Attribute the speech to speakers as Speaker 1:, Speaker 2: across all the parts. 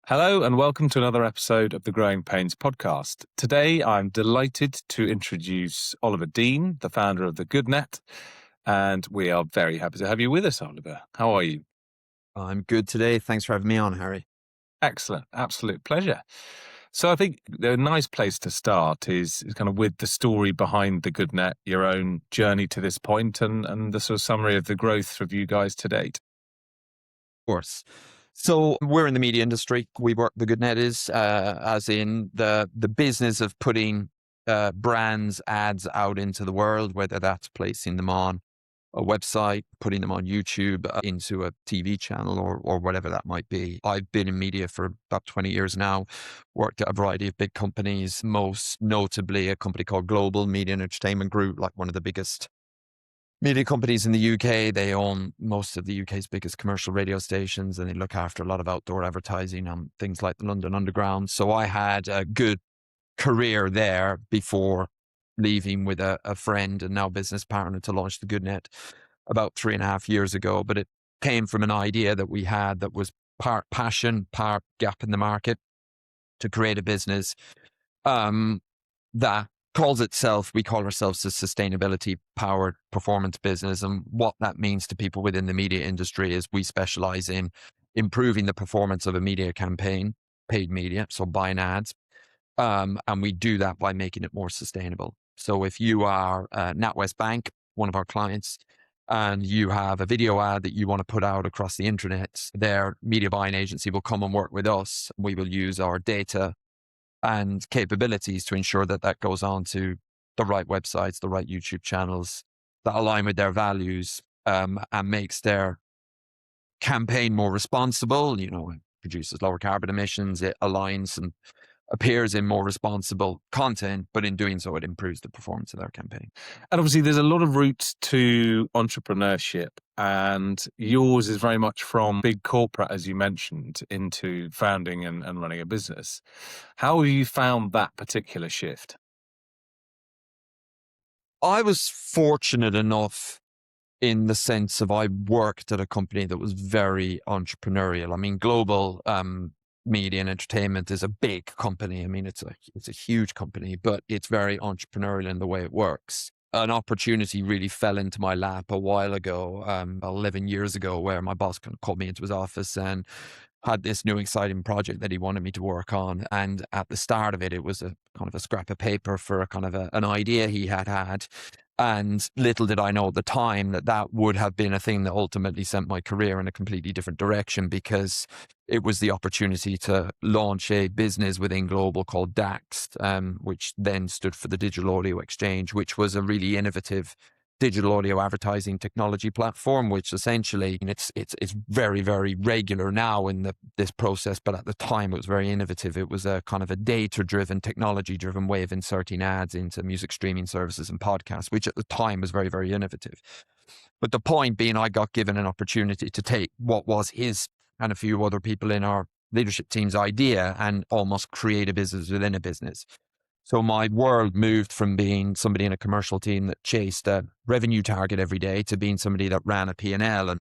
Speaker 1: Hello and welcome to another episode of the Growing Pains podcast. Today I'm delighted to introduce Oliver Deane, the founder of the GoodNet, and we are very happy to have you with us, Oliver. How are you?
Speaker 2: I'm good today. Thanks for having me on, Harry.
Speaker 1: Excellent. Absolute pleasure. So I think a nice place to start is kind of with the story behind the GoodNet, your own journey to this point and the sort of summary of the growth of you guys to date.
Speaker 2: Of course. So we're in the media industry. We work, the GoodNet is, as in the business of putting brands, ads out into the world, whether that's placing them on a website, putting them on YouTube, into a TV channel or whatever that might be. I've been in media for about 20 years now, worked at a variety of big companies, most notably a company called Global Media and Entertainment Group, like one of the biggest media companies in the UK. They own most of the UK's biggest commercial radio stations, and they look after a lot of outdoor advertising on things like the London Underground. So I had a good career there before leaving with a friend and now business partner to launch the GoodNet about 3.5 years ago. But it came from an idea that we had that was part passion, part gap in the market, to create a business that we call ourselves a sustainability powered performance business. And what that means to people within the media industry is we specialize in improving the performance of a media campaign, paid media, so buying ads. And we do that by making it more sustainable. So if you are NatWest Bank, one of our clients, and you have a video ad that you want to put out across the internet, their media buying agency will come and work with us. We will use our data and capabilities to ensure that that goes on to the right websites, the right YouTube channels that align with their values, and makes their campaign more responsible. It produces lower carbon emissions, it aligns and appears in more responsible content, but in doing so, it improves the performance of their campaign.
Speaker 1: And obviously there's a lot of routes to entrepreneurship, and yours is very much from big corporate, as you mentioned, into founding and running a business. How have you found that particular shift?
Speaker 2: I was fortunate enough in the sense of I worked at a company that was very entrepreneurial. I mean, Global Media and Entertainment is a big company. I mean, it's a huge company, but it's very entrepreneurial in the way it works. An opportunity really fell into my lap a while ago, about 11 years ago, where my boss kind of called me into his office and had this new exciting project that he wanted me to work on. And at the start of it, it was a kind of a scrap of paper for a kind of an idea he had. And little did I know at the time that would have been a thing that ultimately sent my career in a completely different direction, because it was the opportunity to launch a business within Global called DAX, which then stood for the Digital Audio Exchange, which was a really innovative digital audio advertising technology platform, which essentially, and it's very, very regular now in this process, but at the time it was very innovative. It was a kind of a data-driven, technology-driven way of inserting ads into music streaming services and podcasts, which at the time was very, very innovative. But the point being, I got given an opportunity to take what was his and a few other people in our leadership team's idea and almost create a business within a business. So my world moved from being somebody in a commercial team that chased a revenue target every day to being somebody that ran a P&L. And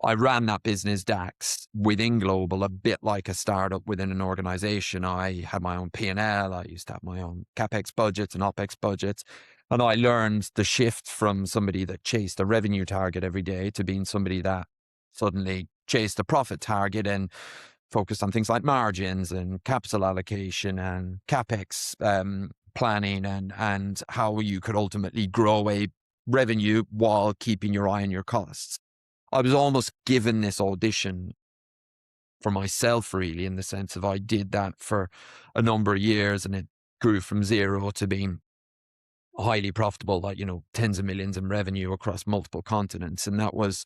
Speaker 2: I ran that business, DAX, within Global, a bit like a startup within an organization. I had my own P&L. I used to have my own CapEx budgets and OpEx budgets. And I learned the shift from somebody that chased a revenue target every day to being somebody that suddenly chased a profit target and focused on things like margins and capital allocation and CapEx planning and how you could ultimately grow a revenue while keeping your eye on your costs. I was almost given this audition for myself, really, in the sense of I did that for a number of years, and it grew from zero to being highly profitable, like, tens of millions in revenue across multiple continents. And that was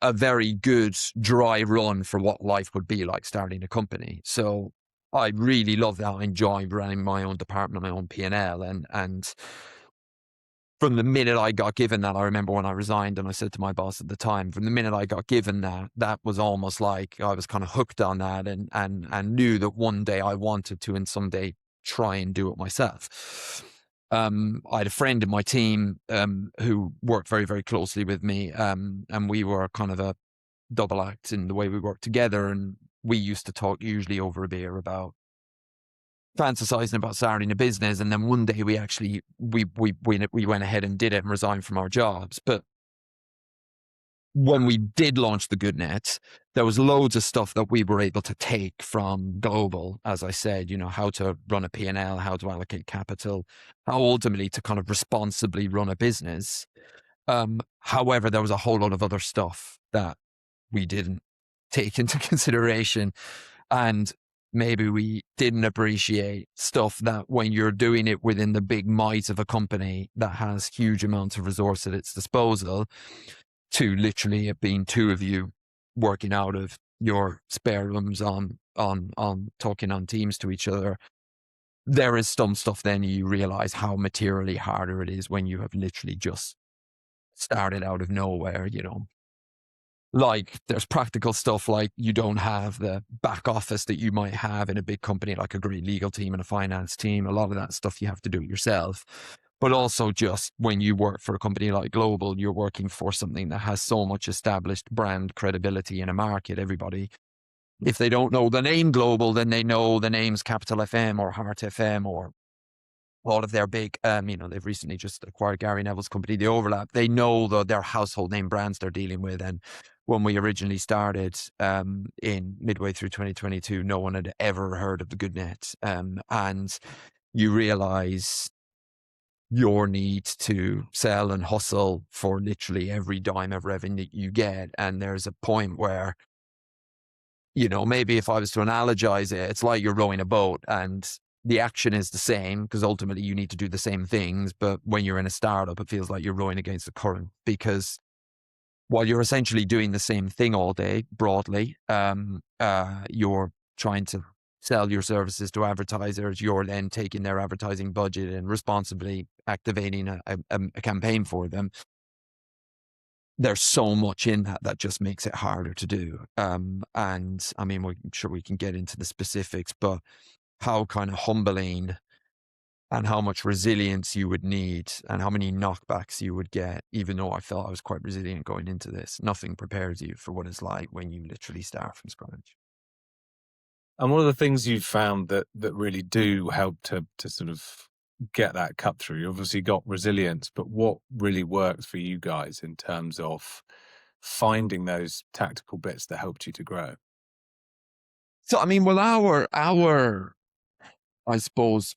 Speaker 2: a very good dry run for what life would be like starting a company. So I really love that. I enjoy running my own department, my own P&L. And from the minute I got given that, I remember when I resigned and I said to my boss at the time, from the minute I got given that was almost like I was kind of hooked on that and knew that one day I wanted to, and someday try and do it myself. I had a friend in my team who worked very, very closely with me, and we were kind of a double act in the way we worked together. And we used to talk usually over a beer about fantasizing about starting a business, and then one day we actually we went ahead and did it and resigned from our jobs. But when we did launch the GoodNet, there was loads of stuff that we were able to take from global, as I said, how to run a P&L, how to allocate capital, how ultimately to kind of responsibly run a business. However, there was a whole lot of other stuff that we didn't take into consideration, and maybe we didn't appreciate stuff that when you're doing it within the big might of a company that has huge amounts of resource at its disposal, to literally it being two of you working out of your spare rooms on talking on Teams to each other. There is some stuff then you realize how materially harder it is when you have literally just started out of nowhere, Like there's practical stuff like you don't have the back office that you might have in a big company, like a great legal team and a finance team. A lot of that stuff you have to do yourself. But also just when you work for a company like Global, you're working for something that has so much established brand credibility in a market. Everybody, if they don't know the name Global, then they know the names Capital FM or Heart FM or all of their big, they've recently just acquired Gary Neville's company, The Overlap. They know their household name brands they're dealing with. And when we originally started in midway through 2022, no one had ever heard of the GoodNet. And you realize your need to sell and hustle for literally every dime of revenue you get. And there's a point where, maybe if I was to analogize it, it's like you're rowing a boat and the action is the same because ultimately you need to do the same things. But when you're in a startup, it feels like you're rowing against the current because while you're essentially doing the same thing all day broadly, you're trying to sell your services to advertisers. You're then taking their advertising budget and responsibly activating a campaign for them. There's so much in that just makes it harder to do. And I mean, I'm sure we can get into the specifics, but how kind of humbling and how much resilience you would need and how many knockbacks you would get, even though I felt I was quite resilient going into this. Nothing prepares you for what it's like when you literally start from scratch.
Speaker 1: And one of the things you've found that really do help to sort of get that cut through, you obviously got resilience, but what really worked for you guys in terms of finding those tactical bits that helped you to grow?
Speaker 2: So, I mean, well, our, I suppose,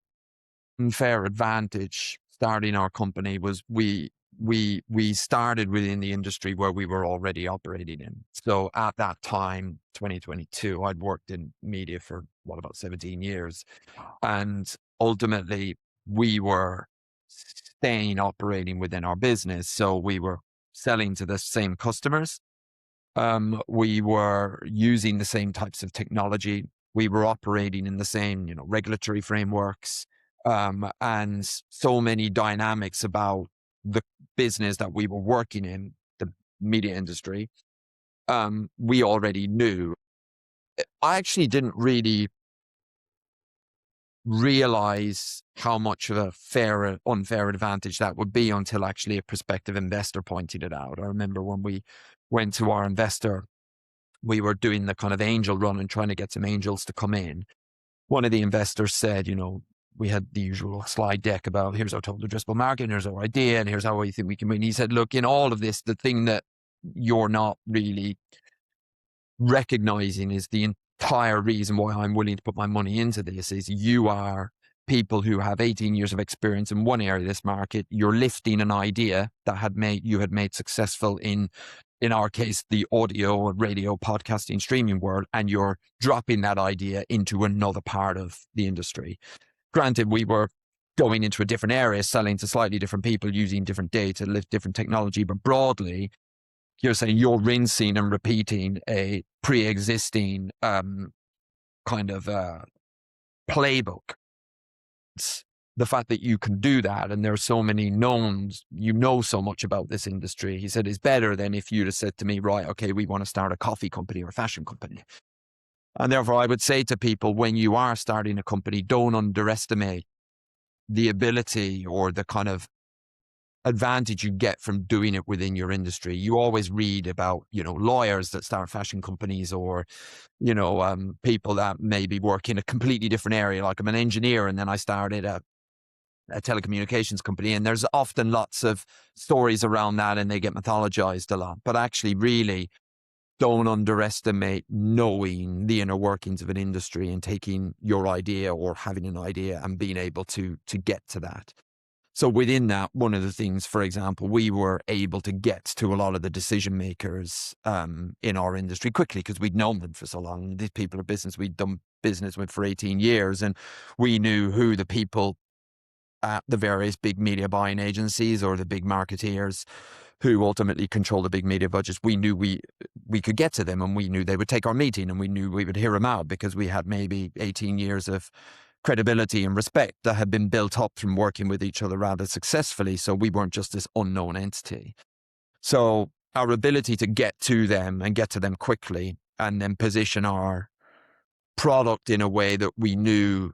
Speaker 2: unfair advantage starting our company was we started within the industry where we were already operating in. So at that time, 2022, I'd worked in media for about 17 years. And ultimately we were staying operating within our business. So we were selling to the same customers. We were using the same types of technology. We were operating in the same, regulatory frameworks, and so many dynamics about the business that we were working in, the media industry. We already knew. I actually didn't really realize how much of a fair or unfair advantage that would be until actually a prospective investor pointed it out. I remember when we went to our investor, we were doing the kind of angel run and trying to get some angels to come in. One of the investors said, we had the usual slide deck about here's our total addressable market, and here's our idea, and here's how we think we can win. He said, look, in all of this, the thing that you're not really recognizing is the entire reason why I'm willing to put my money into this is you are people who have 18 years of experience in one area of this market. You're lifting an idea that you had made successful in our case, the audio and radio podcasting streaming world, and you're dropping that idea into another part of the industry. Granted, we were going into a different area, selling to slightly different people, using different data, lift different technology, but broadly, you're saying you're rinsing and repeating a pre-existing kind of playbook. It's the fact that you can do that, and there's so many knowns, so much about this industry. He said, is better than if you'd have said to me, right, okay, we want to start a coffee company or a fashion company. And therefore, I would say to people, when you are starting a company, don't underestimate the ability or the kind of advantage you get from doing it within your industry. You always read about, lawyers that start fashion companies, or, people that maybe work in a completely different area. Like, I'm an engineer and then I started a telecommunications company, and there's often lots of stories around that and they get mythologized a lot. But actually, really, don't underestimate knowing the inner workings of an industry and taking your idea or having an idea and being able to get to that. So within that, one of the things, for example, we were able to get to a lot of the decision makers in our industry quickly because we'd known them for so long. These people are business we'd done business with for 18 years, and we knew who the people at the various big media buying agencies or the big marketeers who ultimately control the big media budgets. We knew we could get to them, and we knew they would take our meeting, and we knew we would hear them out because we had maybe 18 years of credibility and respect that had been built up from working with each other rather successfully. So we weren't just this unknown entity. So our ability to get to them and get to them quickly and then position our product in a way that we knew,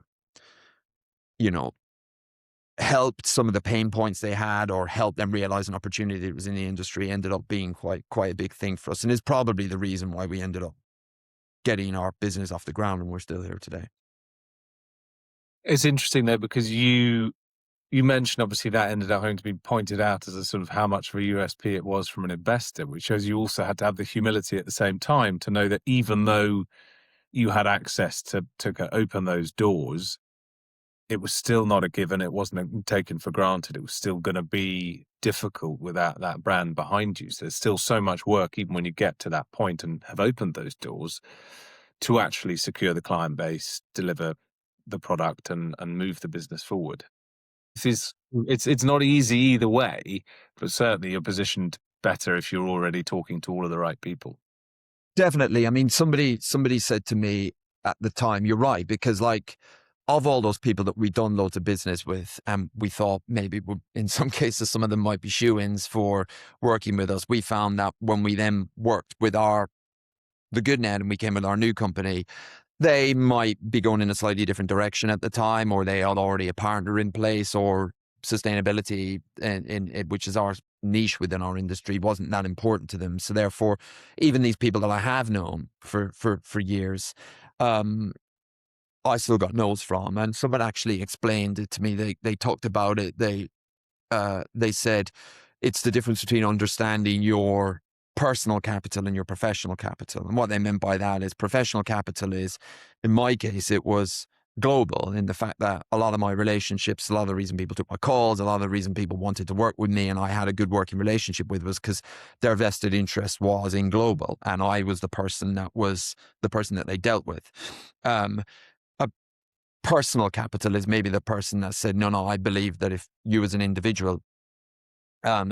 Speaker 2: you know, helped some of the pain points they had or helped them realize an opportunity that was in the industry ended up being quite a big thing for us, and is probably the reason why we ended up getting our business off the ground and we're still here today.
Speaker 1: It's interesting though, because you mentioned obviously that ended up having to be pointed out as a sort of how much of a USP it was from an investor, which shows you also had to have the humility at the same time to know that even though you had access to open those doors, it was still not a given. It wasn't taken for granted. It was still going to be difficult without that brand behind you. So there's still so much work, even when you get to that point and have opened those doors, to actually secure the client base, deliver the product, and move the business forward. It's not easy either way, but certainly you're positioned better if you're already talking to all of the right people.
Speaker 2: Definitely. I mean, somebody said to me at the time, you're right, because like, of all those people that we'd done loads of business with, and we thought maybe in some cases some of them might be shoo-ins for working with us, we found that when we then worked with the GoodNet and we came with our new company, they might be going in a slightly different direction at the time, or they had already a partner in place, or sustainability, which is our niche within our industry, wasn't that important to them. So therefore, even these people that I have known for years, I still got no's from. And someone actually explained it to me. They talked about it. They said it's the difference between understanding your personal capital and your professional capital. And what they meant by that is professional capital is, in my case, it was global in the fact that a lot of my relationships, a lot of the reason people took my calls, a lot of the reason people wanted to work with me and I had a good working relationship with was because their vested interest was in global. And I was the person that they dealt with. A personal capital is maybe the person that said, no, I believe that if you as an individual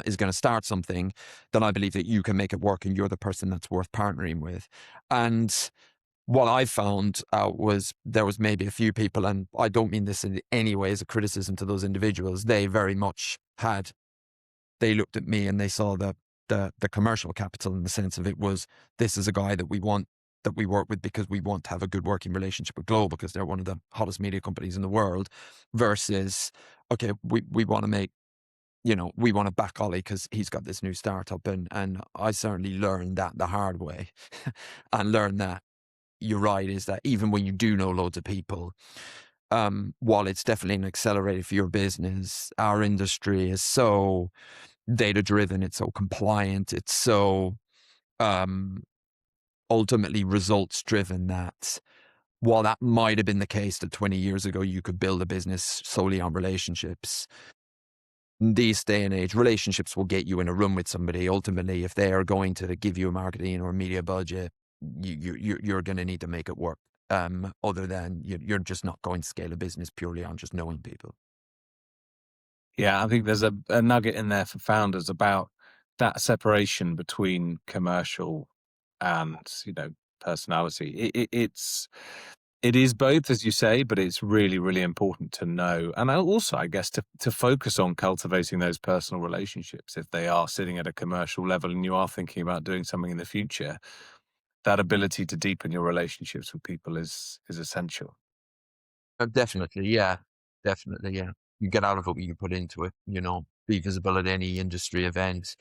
Speaker 2: is going to start something, then I believe that you can make it work and you're the person that's worth partnering with. And what I found out was there was maybe a few people, and I don't mean this in any way as a criticism to those individuals, they very much they looked at me and they saw the commercial capital in the sense of it was, this is a guy that we work with because we want to have a good working relationship with Global because they're one of the hottest media companies in the world, versus, okay, we want to make, we want to back Ollie because he's got this new startup. And I certainly learned that the hard way and learned that you're right, is that even when you do know loads of people, while it's definitely an accelerator for your business, our industry is so data driven, it's so compliant, it's so ultimately results driven that while that might have been the case that 20 years ago you could build a business solely on relationships, in this day and age, relationships will get you in a room with somebody. Ultimately, if they are going to give you a marketing or media budget, you're going to need to make it work. Other than you're just not going to scale a business purely on just knowing people.
Speaker 1: Yeah, I think there's a nugget in there for founders about that separation between commercial and, personality. It is both, as you say, but it's really, really important to know. And also, I guess, to focus on cultivating those personal relationships. If they are sitting at a commercial level and you are thinking about doing something in the future, that ability to deepen your relationships with people is essential.
Speaker 2: Definitely, yeah. Definitely, yeah. You get out of it what you put into it, be visible at any industry event.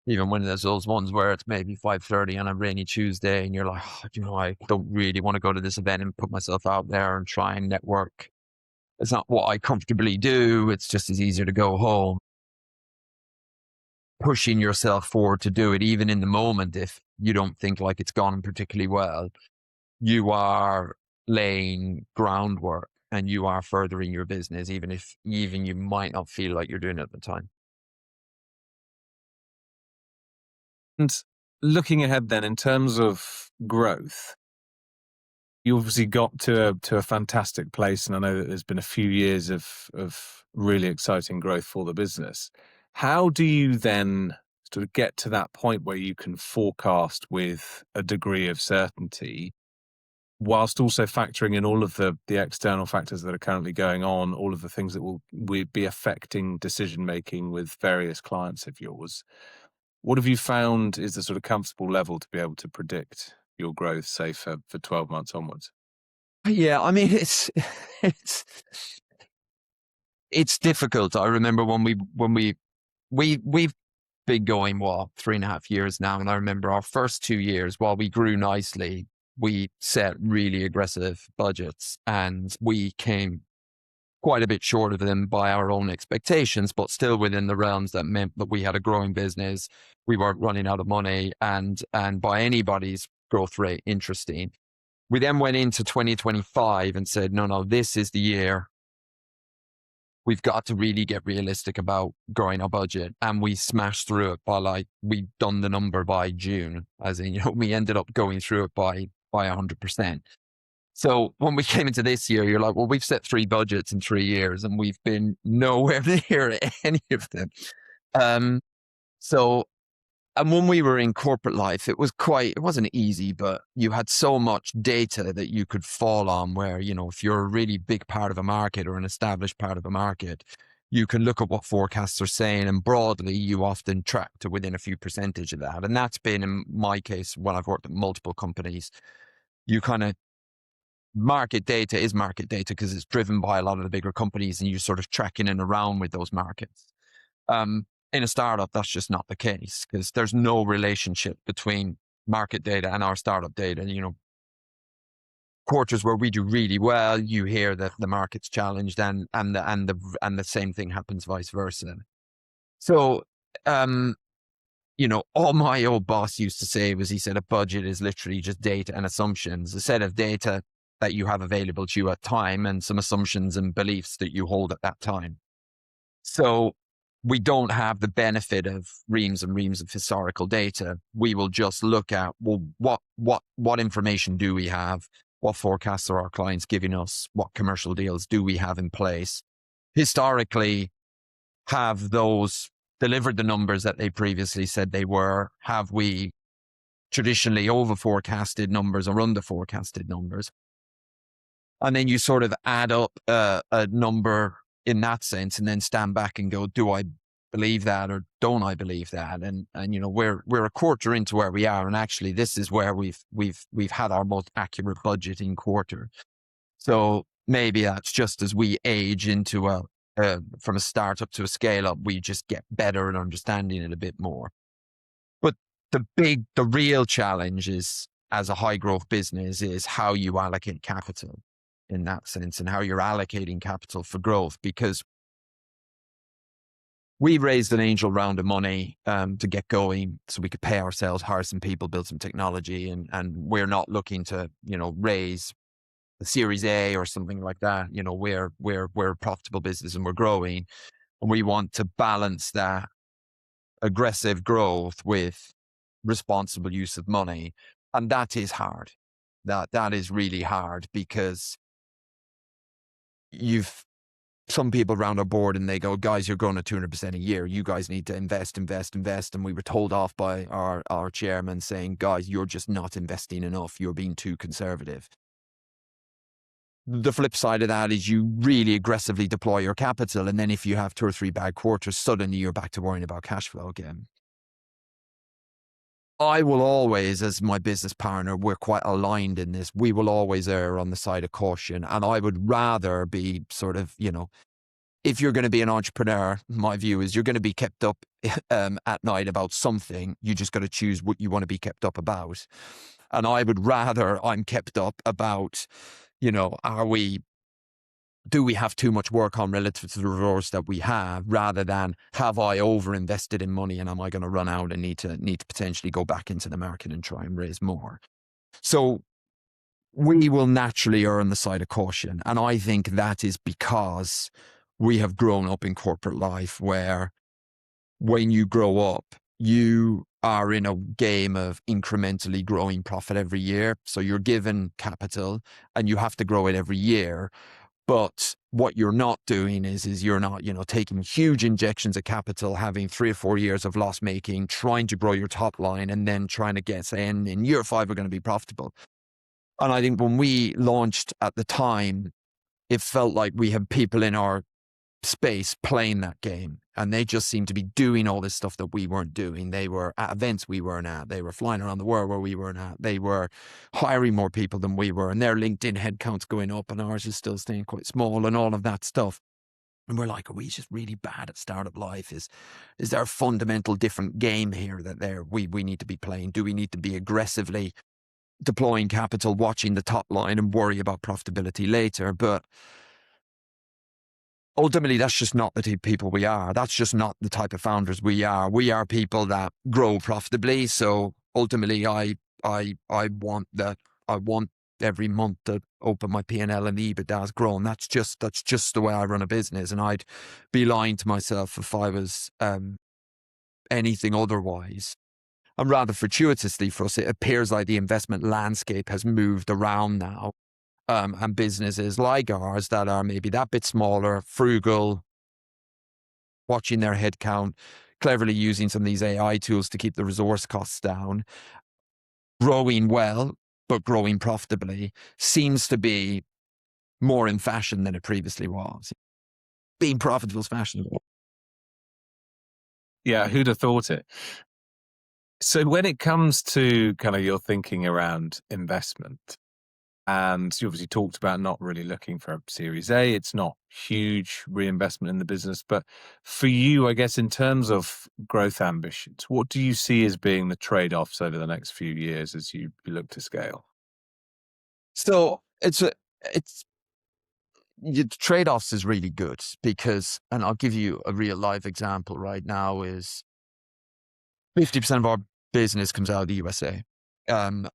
Speaker 2: Even when there's those ones where it's maybe 5:30 on a rainy Tuesday and you're like, oh, I don't really want to go to this event and put myself out there and try and network. It's not what I comfortably do. It's just as easier to go home. Pushing yourself forward to do it, even in the moment, if you don't think like it's gone particularly well, you are laying groundwork and you are furthering your business, even if you might not feel like you're doing it at the time.
Speaker 1: And looking ahead then, in terms of growth, you obviously got to a fantastic place, and I know that there's been a few years of really exciting growth for the business. How do you then sort of get to that point where you can forecast with a degree of certainty, whilst also factoring in all of the external factors that are currently going on, all of the things that will be affecting decision making with various clients of yours? What have you found is the sort of comfortable level to be able to predict your growth, say for 12 months onwards?
Speaker 2: Yeah, I mean, it's it's difficult. I remember when we've been going, what, 3.5 years now, and I remember our first 2 years, while we grew nicely, we set really aggressive budgets, and we came quite a bit short of them by our own expectations, but still within the realms that meant that we had a growing business. We weren't running out of money, and by anybody's growth rate, interesting. We then went into 2025 and said, no, this is the year. We've got to really get realistic about growing our budget. And we smashed through it by we'd done the number by June, as in, we ended up going through it by 100%. So when we came into this year, you're like, well, we've set 3 budgets in 3 years and we've been nowhere near any of them. So And when we were in corporate life, it wasn't easy, but you had so much data that you could fall on where, if you're a really big part of a market or an established part of a market, you can look at what forecasts are saying, and broadly, you often track to within a few percentage of that. And that's been, in my case, when I've worked at multiple companies, you kind of, market data is market data because it's driven by a lot of the bigger companies and you sort of track in and around with those markets. In a startup, that's just not the case because there's no relationship between market data and our startup data. Quarters where we do really well, you hear that the market's challenged, and the same thing happens vice versa. So, all my old boss used to say was, he said, a budget is literally just data and assumptions, a set of data that you have available to you at time and some assumptions and beliefs that you hold at that time. So we don't have the benefit of reams and reams of historical data. We will just look at, well, what information do we have? What forecasts are our clients giving us? What commercial deals do we have in place? Historically, have those delivered the numbers that they previously said they were? Have we traditionally over forecasted numbers or under forecasted numbers? And then you sort of add up a number in that sense, and then stand back and go, do I believe that or don't I believe that? And we're a quarter into where we are, and actually this is where we've had our most accurate budgeting quarter. So maybe that's just as we age into from a startup to a scale up, we just get better at understanding it a bit more. But the real challenge is, as a high growth business, is how you allocate capital in that sense, and how you're allocating capital for growth, because we raised an angel round of money to get going so we could pay ourselves, hire some people, build some technology, and we're not looking to, raise a Series A or something like that. We're a profitable business and we're growing, and we want to balance that aggressive growth with responsible use of money. And that is hard. That is really hard, because some people around our board and they go, guys, you're growing at 200% a year. You guys need to invest. And we were told off by our chairman saying, guys, you're just not investing enough. You're being too conservative. The flip side of that is you really aggressively deploy your capital, and then if you have 2 or 3 bad quarters, suddenly you're back to worrying about cash flow again. I will always, as my business partner, we're quite aligned in this. We will always err on the side of caution. And I would rather be sort of, if you're going to be an entrepreneur, my view is you're going to be kept up at night about something. You just got to choose what you want to be kept up about. And I would rather I'm kept up about, do we have too much work on relative to the resource that we have, rather than have I over invested in money and am I going to run out and need to potentially go back into the market and try and raise more. So we will naturally err on the side of caution. And I think that is because we have grown up in corporate life where when you grow up, you are in a game of incrementally growing profit every year. So you're given capital and you have to grow it every year. But what you're not doing is you're not, taking huge injections of capital, having 3 or 4 years of loss making, trying to grow your top line and then trying to get, saying in year 5, we're going to be profitable. And I think when we launched at the time, it felt like we had people in our space playing that game, and they just seemed to be doing all this stuff that we weren't doing. They were at events we weren't at. They were flying around the world where we weren't at. They were hiring more people than we were, and their LinkedIn headcount's going up and ours is still staying quite small and all of that stuff. And we're like, are we just really bad at startup life? Is there a fundamental different game here that we need to be playing? Do we need to be aggressively deploying capital, watching the top line and worry about profitability later? But ultimately, that's just not the type of people we are. That's just not the type of founders we are. We are people that grow profitably. So ultimately, I want that. I want every month to open my P&L and the EBITDA has grown. That's just the way I run a business. And I'd be lying to myself if I was anything otherwise. And rather fortuitously for us, it appears like the investment landscape has moved around now. And businesses like ours that are maybe that bit smaller, frugal, watching their headcount, cleverly using some of these AI tools to keep the resource costs down, growing well, but growing profitably, seems to be more in fashion than it previously was. Being profitable is fashionable.
Speaker 1: Yeah, who'd have thought it? So when it comes to kind of your thinking around investment, and you obviously talked about not really looking for a Series A, it's not huge reinvestment in the business, but for you, I guess, in terms of growth ambitions, what do you see as being the trade-offs over the next few years as you look to scale?
Speaker 2: So the trade-offs is really good because, and I'll give you a real live example right now, is 50% of our business comes out of the USA. And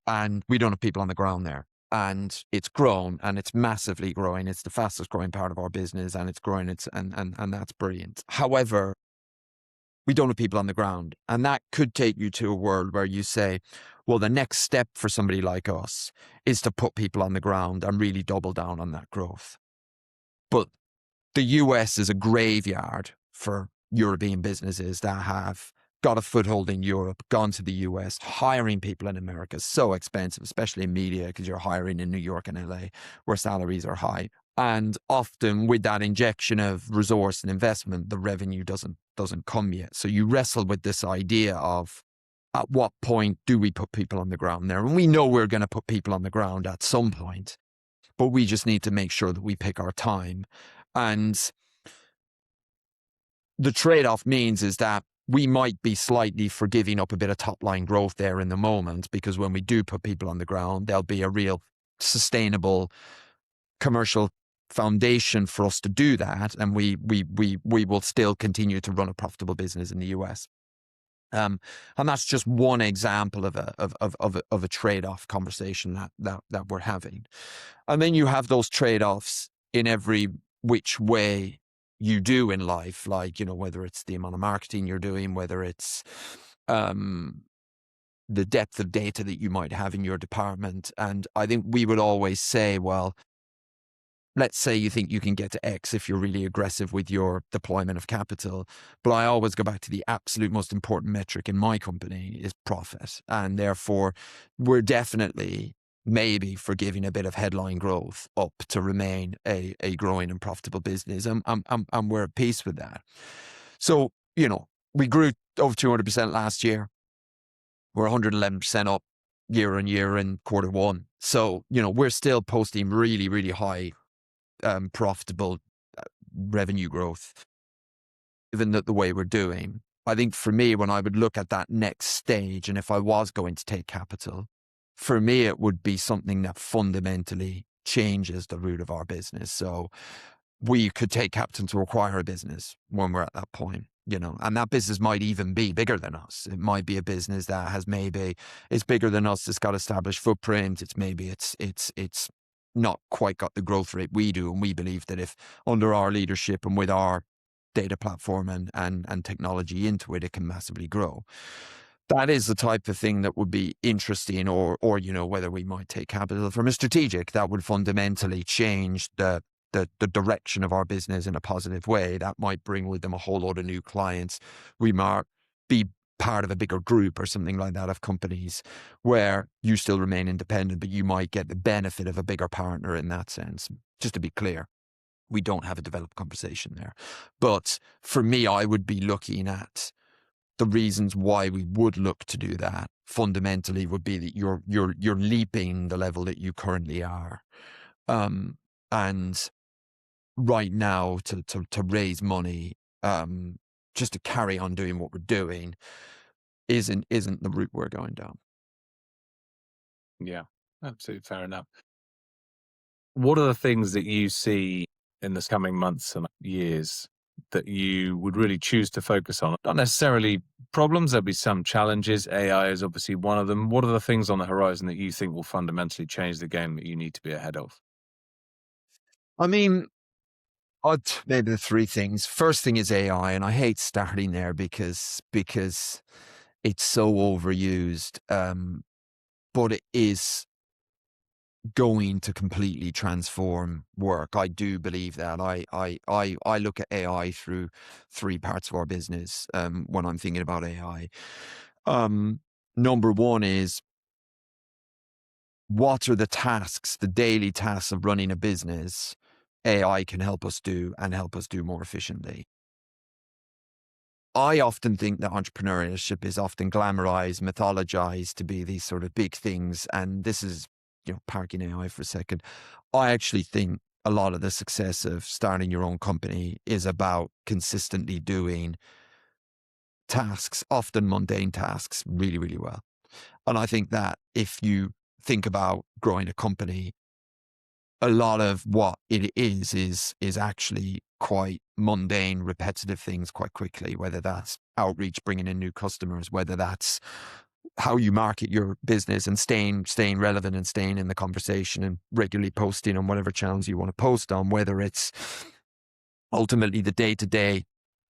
Speaker 2: we don't have people on the ground there. And it's grown and it's massively growing. It's the fastest growing part of our business and it's growing. And that's brilliant. However, we don't have people on the ground. And that could take you to a world where you say, well, the next step for somebody like us is to put people on the ground and really double down on that growth. But the US is a graveyard for European businesses that have got a foothold in Europe, gone to the US. Hiring people in America is so expensive, especially in media, because you're hiring in New York and LA where salaries are high. And often with that injection of resource and investment, the revenue doesn't come yet. So you wrestle with this idea of, at what point do we put people on the ground there? And we know we're going to put people on the ground at some point, but we just need to make sure that we pick our time. And the trade-off means is that we might be slightly for giving up a bit of top-line growth there in the moment, because when we do put people on the ground, there'll be a real sustainable commercial foundation for us to do that, and we will still continue to run a profitable business in the US. And that's just one example of a trade-off conversation that we're having. And then you have those trade-offs in every which way you do in life, like, whether it's the amount of marketing you're doing, whether it's the depth of data that you might have in your department. And I think we would always say, well, let's say you think you can get to X if you're really aggressive with your deployment of capital. But I always go back to the absolute most important metric in my company is profit. And therefore, we're definitely maybe for giving a bit of headline growth up to remain a growing and profitable business. And we're at peace with that. So, we grew over 200% last year. We're 111% up year on year in Q1. So, we're still posting really, really high profitable revenue growth, given that the way we're doing. I think for me, when I would look at that next stage, and if I was going to take capital, for me, it would be something that fundamentally changes the root of our business. So we could take capital to acquire a business when we're at that point, and that business might even be bigger than us. It might be a business that has it's bigger than us. It's got established footprint. It's not quite got the growth rate we do. And we believe that if under our leadership and with our data platform and technology into it, it can massively grow. That is the type of thing that would be interesting, or whether we might take capital from a strategic that would fundamentally change the direction of our business in a positive way. That might bring with them a whole lot of new clients. We might be part of a bigger group or something like that of companies where you still remain independent, but you might get the benefit of a bigger partner in that sense. Just to be clear, we don't have a developed conversation there. But for me, I would be looking at the reasons why we would look to do that fundamentally would be that you're leaping the level that you currently are. And right now to raise money, just to carry on doing what we're doing isn't the route we're going down.
Speaker 1: Yeah, absolutely fair enough. What are the things that you see in this coming months and years that you would really choose to focus on? Not necessarily problems, there'll be some challenges. AI is obviously one of them. What are the things on the horizon that you think will fundamentally change the game that you need to be ahead of?
Speaker 2: I mean, maybe the three things. First thing is AI, and I hate starting there because it's so overused, but it is going to completely transform work. I do believe that. I look at AI through three parts of our business when I'm thinking about AI. Number one is, what are the tasks, the daily tasks of running a business AI can help us do and help us do more efficiently? I often think that entrepreneurship is often glamorized, mythologized to be these sort of big things. And this is, parking AI for a second. I actually think a lot of the success of starting your own company is about consistently doing tasks, often mundane tasks, really, really well. And I think that if you think about growing a company, a lot of what it is actually quite mundane, repetitive things quite quickly, whether that's outreach, bringing in new customers, whether that's how you market your business and staying relevant and staying in the conversation and regularly posting on whatever channels you want to post on, whether it's ultimately the day-to-day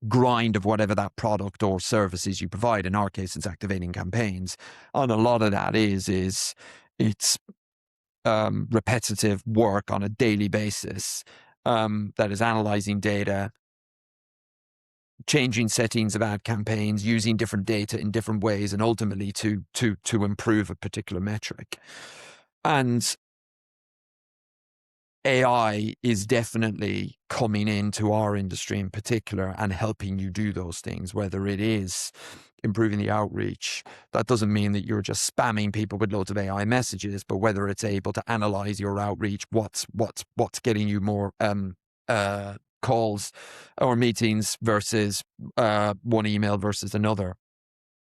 Speaker 2: grind of whatever that product or services you provide. In our case, it's activating campaigns. And a lot of that it's repetitive work on a daily basis that is analyzing data, changing settings of ad campaigns, using different data in different ways, and ultimately to improve a particular metric. And AI is definitely coming into our industry in particular and helping you do those things, whether it is improving the outreach. That doesn't mean that you're just spamming people with loads of AI messages, but whether it's able to analyze your outreach, what's getting you more calls or meetings versus one email versus another.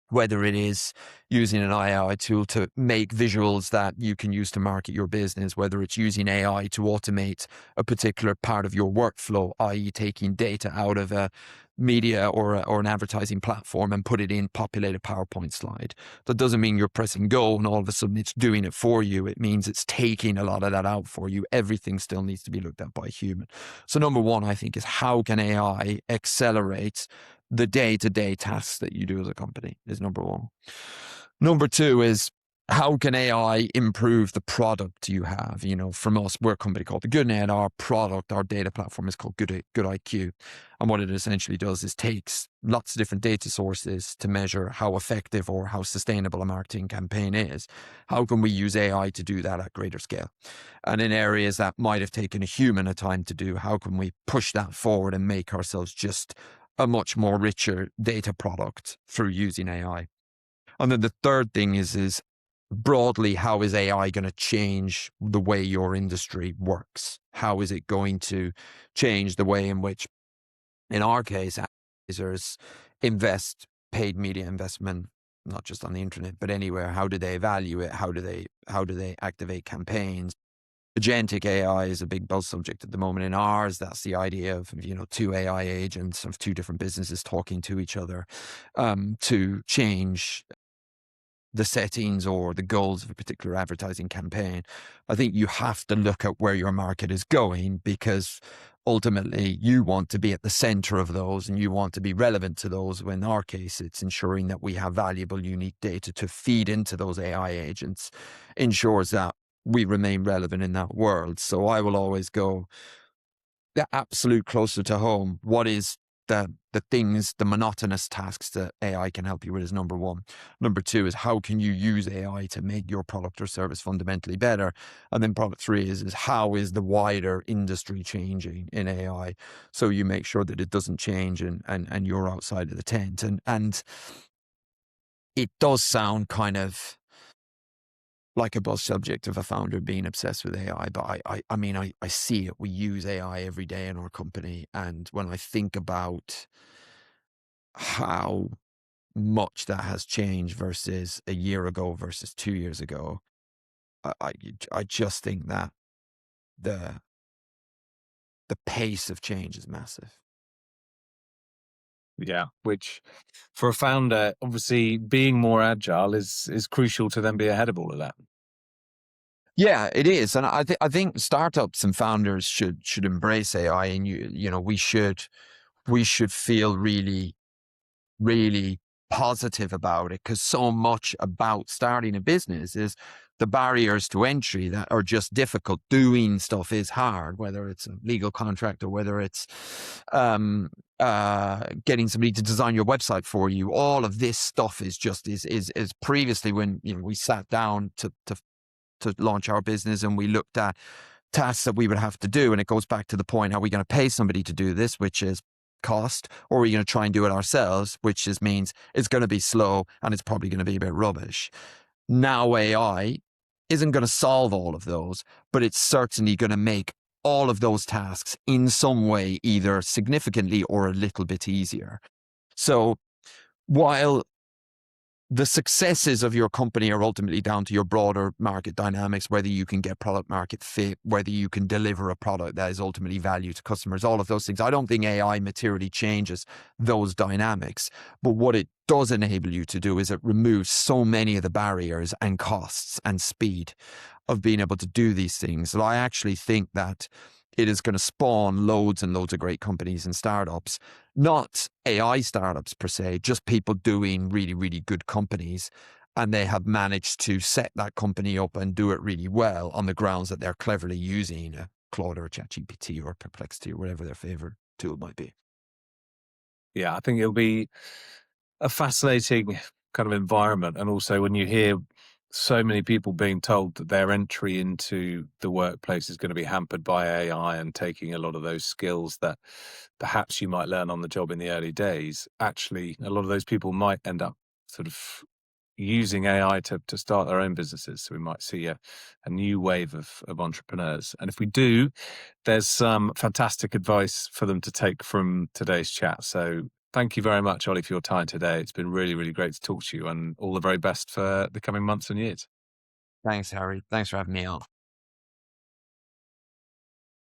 Speaker 2: Whether it is using an AI tool to make visuals that you can use to market your business, whether it's using AI to automate a particular part of your workflow, i.e. taking data out of a media or an advertising platform and put it in populated PowerPoint slide. That doesn't mean you're pressing go and all of a sudden it's doing it for you. It means it's taking a lot of that out for you. Everything still needs to be looked at by a human. So number one, I think, is how can AI accelerate the day-to-day tasks that you do as a company is number one. Number two is, how can AI improve the product you have? From us, we're a company called the GoodNet. Our product, our data platform is called GoodIQ. And what it essentially does is takes lots of different data sources to measure how effective or how sustainable a marketing campaign is. How can we use AI to do that at greater scale? And in areas that might have taken a human a time to do, how can we push that forward and make ourselves just a much more richer data product through using AI? And then the third thing is broadly, how is AI going to change the way your industry works? How is it going to change the way in which In our case, advertisers invest paid media investment, not just on the internet, but anywhere. How do they value it? How do they activate campaigns? Agentic AI is a big buzz subject at the moment. In ours, that's the idea of, two AI agents of two different businesses talking to each other to change the settings or the goals of a particular advertising campaign. I think you have to look at where your market is going, because ultimately you want to be at the center of those and you want to be relevant to those. In our case, it's ensuring that we have valuable, unique data to feed into those AI agents, ensures that we remain relevant in that world. So I will always go the absolute closer to home. What is the things, the monotonous tasks that AI can help you with is number one. Number two is how can you use AI to make your product or service fundamentally better? And then product three is how is the wider industry changing in AI? So you make sure that it doesn't change and you're outside of the tent. And it does sound kind of like a buzz subject of a founder being obsessed with AI, but I mean, I see it. We use AI every day in our company. And when I think about how much that has changed versus a year ago versus 2 years ago, I just think that the the pace of change is massive.
Speaker 1: Yeah, which for a founder, obviously being more agile is crucial to then be ahead of all of that.
Speaker 2: Yeah, it is, and I think startups and founders should embrace AI, and we should feel really positive about it, because so much about starting a business is the barriers to entry that are just difficult. Doing stuff is hard, whether it's a legal contract or whether it's getting somebody to design your website for you. All of this stuff is previously, when we sat down to launch our business and we looked at tasks that we would have to do. And it goes back to the point, are we going to pay somebody to do this, which is cost, or are we going to try and do it ourselves, which means it's going to be slow and it's probably going to be a bit rubbish. Now AI isn't going to solve all of those, but it's certainly going to make all of those tasks in some way either significantly or a little bit easier. So while the successes of your company are ultimately down to your broader market dynamics, whether you can get product market fit, whether you can deliver a product that is ultimately value to customers, all of those things. I don't think AI materially changes those dynamics, but what it does enable you to do is it removes so many of the barriers and costs and speed of being able to do these things. And I actually think that it is going to spawn loads and loads of great companies and startups, not AI startups per se, just people doing really, really good companies. And they have managed to set that company up and do it really well on the grounds that they're cleverly using a Claude or a ChatGPT or Perplexity or whatever their favorite tool might be.
Speaker 1: Yeah, I think it'll be a fascinating kind of environment. And also when you hear so many people being told that their entry into the workplace is going to be hampered by AI and taking a lot of those skills that perhaps you might learn on the job in the early days, actually, a lot of those people might end up sort of using AI to start their own businesses. So we might see a new wave of entrepreneurs. And if we do, there's some fantastic advice for them to take from today's chat. So thank you very much, Ollie, for your time today. It's been really, really great to talk to you, and all the very best for the coming months and years.
Speaker 2: Thanks, Harry. Thanks for having me on.